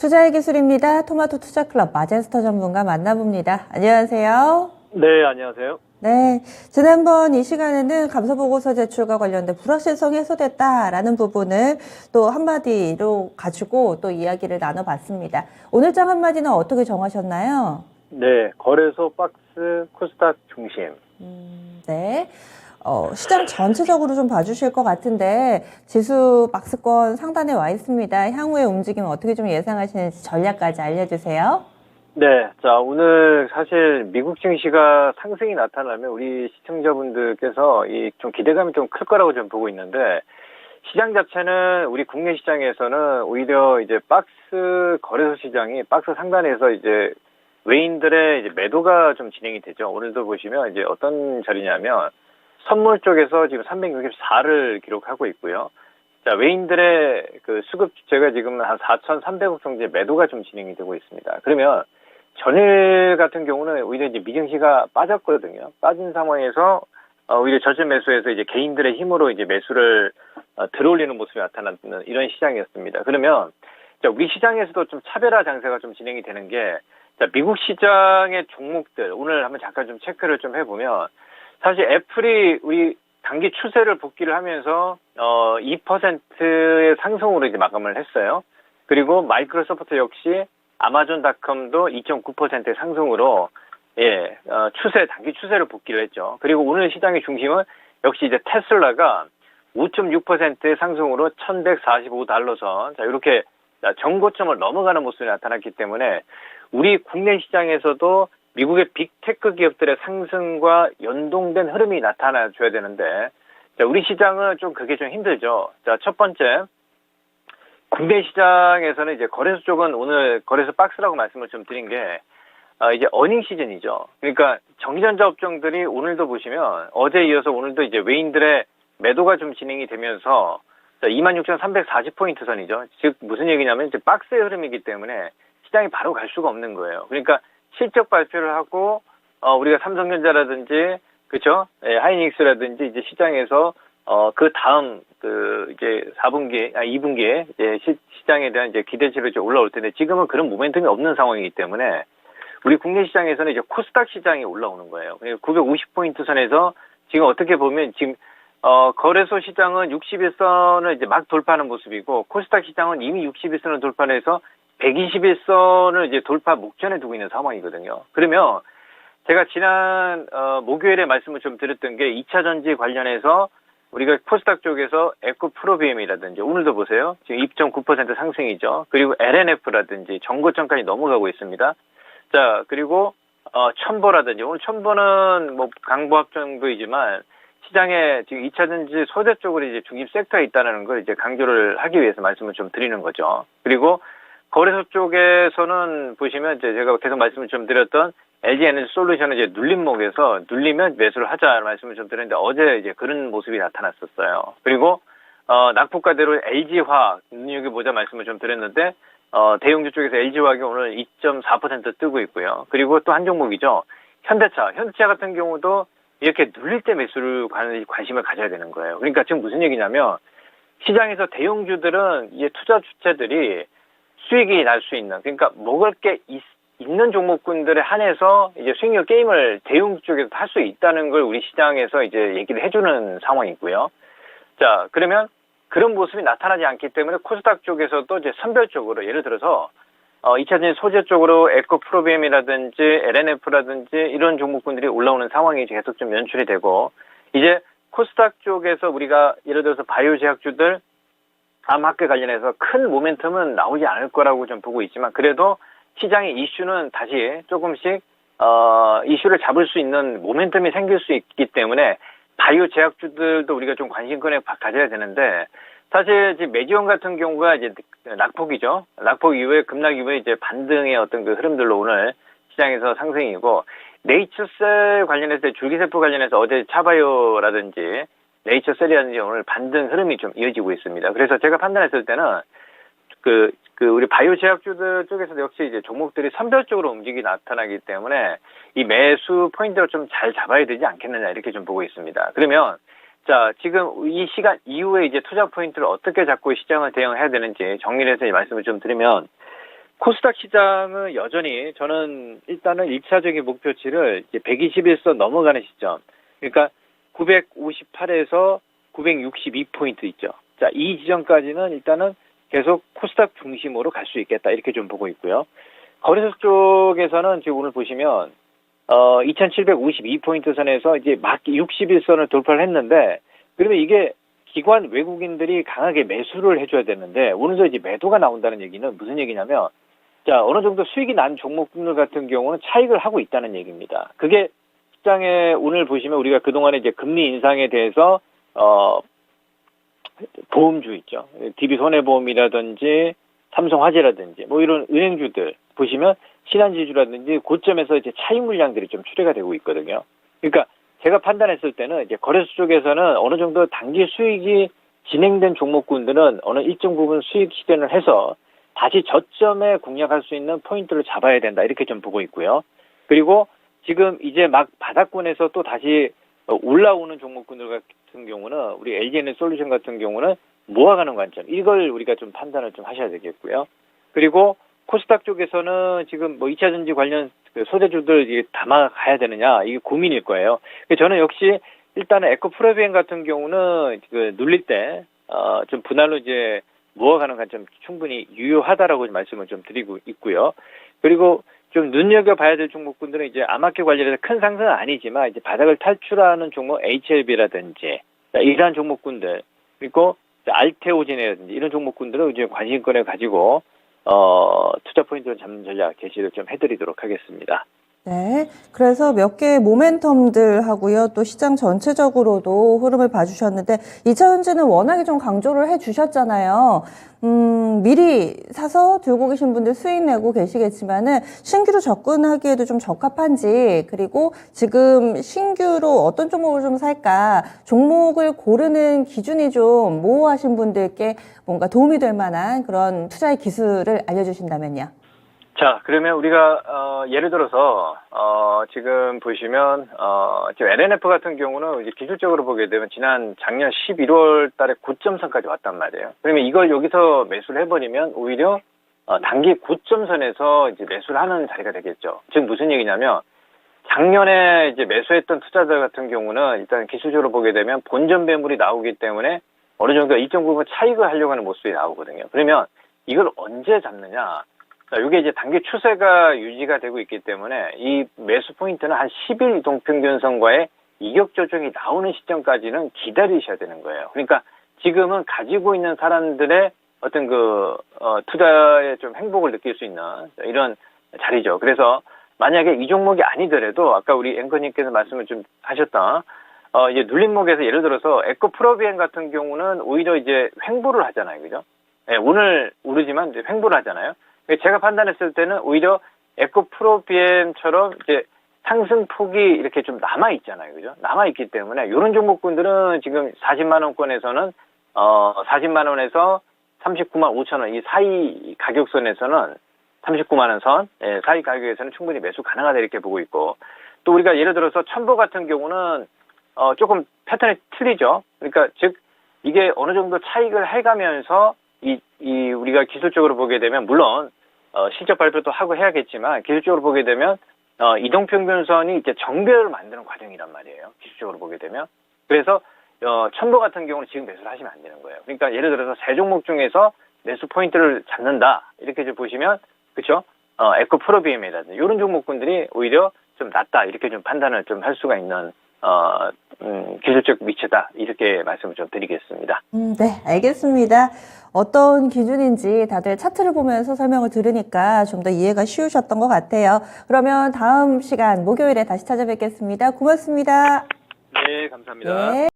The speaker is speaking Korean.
투자의 기술입니다. 토마토 투자클럽 마젠스터 전문가 만나봅니다. 안녕하세요. 네, 안녕하세요. 네, 지난번 이 시간에는 감사보고서 제출과 관련된 불확실성이 해소됐다라는 부분을 또 한마디로 가지고 또 이야기를 나눠봤습니다. 오늘 장 한마디는 어떻게 정하셨나요? 네, 거래소 박스 코스닥 중심. 네. 시장 전체적으로 좀 봐주실 것 같은데 지수 박스권 상단에 와 있습니다. 향후의 움직임 어떻게 좀 예상하시는지 전략까지 알려주세요. 네, 자, 오늘 사실 미국 증시가 상승이 나타나면 우리 시청자분들께서 좀 기대감이 좀 클 거라고 좀 보고 있는데, 시장 자체는 우리 국내 시장에서는 오히려 이제 박스 거래소 시장이 박스 상단에서 이제 외인들의 이제 매도가 좀 진행이 되죠. 오늘도 보시면 이제 어떤 자리냐면 선물 쪽에서 지금 364를 기록하고 있고요. 자, 외인들의 그 수급 주체가 지금 한 4,300억 정도의 매도가 좀 진행이 되고 있습니다. 그러면 전일 같은 경우는 오히려 이제 미증시가 빠졌거든요. 빠진 상황에서 오히려 저점 매수해서 이제 개인들의 힘으로 이제 매수를 들어올리는 모습이 나타나는 이런 시장이었습니다. 그러면 자, 우리 시장에서도 좀 차별화 장세가 좀 진행이 되는 게, 자, 미국 시장의 종목들 오늘 한번 잠깐 좀 체크를 좀 해보면 사실 애플이 우리 단기 추세를 복귀를 하면서 2%의 상승으로 이제 마감을 했어요. 그리고 마이크로소프트 역시 아마존닷컴도 2.9%의 상승으로 단기 추세를 복귀를 했죠. 그리고 오늘 시장의 중심은 역시 이제 테슬라가 5.6%의 상승으로 1,145달러선, 자, 이렇게 정고점을 넘어가는 모습이 나타났기 때문에 우리 국내 시장에서도 미국의 빅테크 기업들의 상승과 연동된 흐름이 나타나줘야 되는데, 자, 우리 시장은 좀 그게 좀 힘들죠. 자, 첫 번째, 국내 시장에서는 이제 거래소 쪽은 오늘 거래소 박스라고 말씀을 좀 드린 게, 이제 어닝 시즌이죠. 그러니까 전기전자 업종들이 오늘도 보시면 어제 이어서 오늘도 이제 외인들의 매도가 좀 진행이 되면서 26,340포인트 선이죠. 즉 무슨 얘기냐면 이제 박스의 흐름이기 때문에 시장이 바로 갈 수가 없는 거예요. 그러니까 실적 발표를 하고 우리가 삼성전자라든지 그렇죠? 하이닉스라든지 이제 시장에서 그 다음 이제 2분기에 이제 시장에 대한 이제 기대치로 이제 올라올 텐데 지금은 그런 모멘텀이 없는 상황이기 때문에 우리 국내 시장에서는 이제 코스닥 시장이 올라오는 거예요. 950포인트 선에서 지금 어떻게 보면 지금 거래소 시장은 61선을 이제 막 돌파하는 모습이고 코스닥 시장은 이미 61선을 돌파해서 121선을 이제 돌파 목전에 두고 있는 상황이거든요. 그러면 제가 지난 목요일에 말씀을 좀 드렸던 게 2차 전지 관련해서 우리가 코스닥 쪽에서 에코프로비엠이라든지 오늘도 보세요. 지금 2.9% 상승이죠. 그리고 LNF라든지 정고점까지 넘어가고 있습니다. 자, 그리고 첨보라든지 오늘 첨보는 뭐 강보합 정도이지만 시장에 지금 2차 전지 소재 쪽으로 이제 중심 섹터에 있다는 걸 이제 강조를 하기 위해서 말씀을 좀 드리는 거죠. 그리고 거래소 쪽에서는 보시면 이제 제가 계속 말씀을 좀 드렸던 LG 에너지 솔루션은 이제 눌림목에서 눌리면 매수를 하자는 말씀을 좀 드렸는데 어제 이제 그런 모습이 나타났었어요. 그리고 낙폭과대로 LG화학 눈여겨보자 말씀을 좀 드렸는데 대형주 쪽에서 LG화학이 오늘 2.4% 뜨고 있고요. 그리고 또 한 종목이죠. 현대차 같은 경우도 이렇게 눌릴 때 매수를 관심을 가져야 되는 거예요. 그러니까 지금 무슨 얘기냐면 시장에서 대형주들은 이제 투자 주체들이 수익이 날 수 있는, 그러니까 먹을 게 있는 종목군들에 한해서 이제 수익률 게임을 대형 쪽에서 할 수 있다는 걸 우리 시장에서 이제 얘기를 해주는 상황이고요. 자, 그러면 그런 모습이 나타나지 않기 때문에 코스닥 쪽에서도 이제 선별적으로 예를 들어서 2차 전지 소재 쪽으로 에코프로비엠이라든지 LNF라든지 이런 종목군들이 올라오는 상황이 계속 좀 연출이 되고 이제 코스닥 쪽에서 우리가 예를 들어서 바이오 제약주들 암학계 관련해서 큰 모멘텀은 나오지 않을 거라고 좀 보고 있지만 그래도 시장의 이슈는 다시 조금씩 이슈를 잡을 수 있는 모멘텀이 생길 수 있기 때문에 바이오 제약주들도 우리가 좀 관심권에 가져야 되는데 사실 지금 매지원 같은 경우가 이제 낙폭이죠. 낙폭 이후에 급락 이후에 이제 반등의 어떤 그 흐름들로 오늘 시장에서 상승이고 네이처셀 관련해서 줄기세포 관련해서 어제 차바이오라든지 네이처셀이라든지 오늘 반등 흐름이 좀 이어지고 있습니다. 그래서 제가 판단했을 때는 우리 바이오 제약주들 쪽에서도 역시 이제 종목들이 선별적으로 움직이 나타나기 때문에 이 매수 포인트를 좀 잘 잡아야 되지 않겠느냐 이렇게 좀 보고 있습니다. 그러면 자, 지금 이 시간 이후에 이제 투자 포인트를 어떻게 잡고 시장을 대응해야 되는지 정리를 해서 말씀을 좀 드리면 코스닥 시장은 여전히 저는 일단은 1차적인 목표치를 이제 121선 넘어가는 시점. 그러니까 958에서 962포인트 있죠. 자, 이 지점까지는 일단은 계속 코스닥 중심으로 갈 수 있겠다. 이렇게 좀 보고 있고요. 거래소 쪽에서는 지금 오늘 보시면 2752포인트 선에서 이제 막 61선을 돌파를 했는데, 그러면 이게 기관 외국인들이 강하게 매수를 해줘야 되는데, 오늘도 이제 매도가 나온다는 얘기는 무슨 얘기냐면, 자, 어느 정도 수익이 난 종목들 같은 경우는 차익을 하고 있다는 얘기입니다. 그게 시장에 오늘 보시면 우리가 그동안에 이제 금리 인상에 대해서, 보험주 있죠. DB손해보험이라든지, 삼성화재라든지, 뭐 이런 은행주들 보시면 신한지주라든지 고점에서 이제 차익 물량들이 좀 출회가 되고 있거든요. 그러니까 제가 판단했을 때는 이제 거래소 쪽에서는 어느 정도 단기 수익이 진행된 종목군들은 어느 일정 부분 수익 실현을 해서 다시 저점에 공략할 수 있는 포인트를 잡아야 된다. 이렇게 좀 보고 있고요. 그리고 지금 이제 막 바닥권에서 또 다시 올라오는 종목군들 같은 경우는 우리 LG에너솔루션 같은 경우는 모아가는 관점. 이걸 우리가 좀 판단을 좀 하셔야 되겠고요. 그리고 코스닥 쪽에서는 지금 뭐 2차전지 관련 그 소재주들 이게 담아가야 되느냐, 이게 고민일 거예요. 저는 역시 일단은 에코프로비엔 같은 경우는 그 눌릴 때, 좀 분할로 이제 모아가는 관점 충분히 유효하다라고 말씀을 좀 드리고 있고요. 그리고 좀 눈여겨봐야 될 종목군들은 이제 암호화폐 관련해서 큰 상승은 아니지만 이제 바닥을 탈출하는 종목 HLB라든지 이러한 종목군들, 그리고 알테오진이라든지 이런 종목군들은 이제 관심권을 가지고 투자 포인트를 잡는 전략 제시를 좀 해드리도록 하겠습니다. 네. 그래서 몇 개의 모멘텀들 하고요. 또 시장 전체적으로도 흐름을 봐주셨는데, 2차전지는 워낙에 좀 강조를 해주셨잖아요. 미리 사서 들고 계신 분들 수익 내고 계시겠지만은, 신규로 접근하기에도 좀 적합한지, 그리고 지금 신규로 어떤 종목을 좀 살까, 종목을 고르는 기준이 좀 모호하신 분들께 뭔가 도움이 될 만한 그런 투자의 기술을 알려주신다면요. 자, 그러면 우리가 예를 들어서 지금 보시면 지금 LNF 같은 경우는 이제 기술적으로 보게 되면 지난 작년 11월 달에 고점선까지 왔단 말이에요. 그러면 이걸 여기서 매수를 해버리면 오히려 단기 고점선에서 이제 매수를 하는 자리가 되겠죠. 즉 무슨 얘기냐면 작년에 이제 매수했던 투자자 같은 경우는 일단 기술적으로 보게 되면 본전 매물이 나오기 때문에 어느 정도 일정 부분 차익을 하려고 하는 모습이 나오거든요. 그러면 이걸 언제 잡느냐? 이게 이제 단기 추세가 유지가 되고 있기 때문에 이 매수 포인트는 한 10일 이동평균선과의 이격 조정이 나오는 시점까지는 기다리셔야 되는 거예요. 그러니까 지금은 가지고 있는 사람들의 어떤 투자의 좀 행복을 느낄 수 있는 이런 자리죠. 그래서 만약에 이 종목이 아니더라도 아까 우리 앵커님께서 말씀을 좀 하셨던 이제 눌림목에서 예를 들어서 에코프로비엔 같은 경우는 오히려 이제 횡보를 하잖아요. 그죠? 네, 오늘 오르지만 이제 횡보를 하잖아요. 제가 판단했을 때는 오히려 에코프로비엠처럼 이제 상승폭이 이렇게 좀 남아있잖아요. 그죠? 남아있기 때문에 이런 종목군들은 지금 40만원권에서는 40만원에서 39만 5천원 이 사이 가격선에서는 39만원 선 사이 가격에서는 충분히 매수 가능하다 이렇게 보고 있고, 또 우리가 예를 들어서 첨보 같은 경우는 조금 패턴이 틀리죠. 그러니까 즉 이게 어느 정도 차익을 해가면서 우리가 기술적으로 보게 되면, 물론, 실적 발표도 하고 해야겠지만, 기술적으로 보게 되면, 이동평균선이 이제 정배를 만드는 과정이란 말이에요. 기술적으로 보게 되면. 그래서, 첨보 같은 경우는 지금 매수를 하시면 안 되는 거예요. 그러니까 예를 들어서 세 종목 중에서 매수 포인트를 잡는다. 이렇게 좀 보시면, 그쵸? 에코프로비엠이라든지, 이런 종목군들이 오히려 좀 낫다. 이렇게 좀 판단을 좀 할 수가 있는, 기술적 위치다. 이렇게 말씀을 좀 드리겠습니다. 네, 알겠습니다. 어떤 기준인지 다들 차트를 보면서 설명을 들으니까 좀 더 이해가 쉬우셨던 것 같아요. 그러면 다음 시간 목요일에 다시 찾아뵙겠습니다. 고맙습니다. 네, 감사합니다. 네.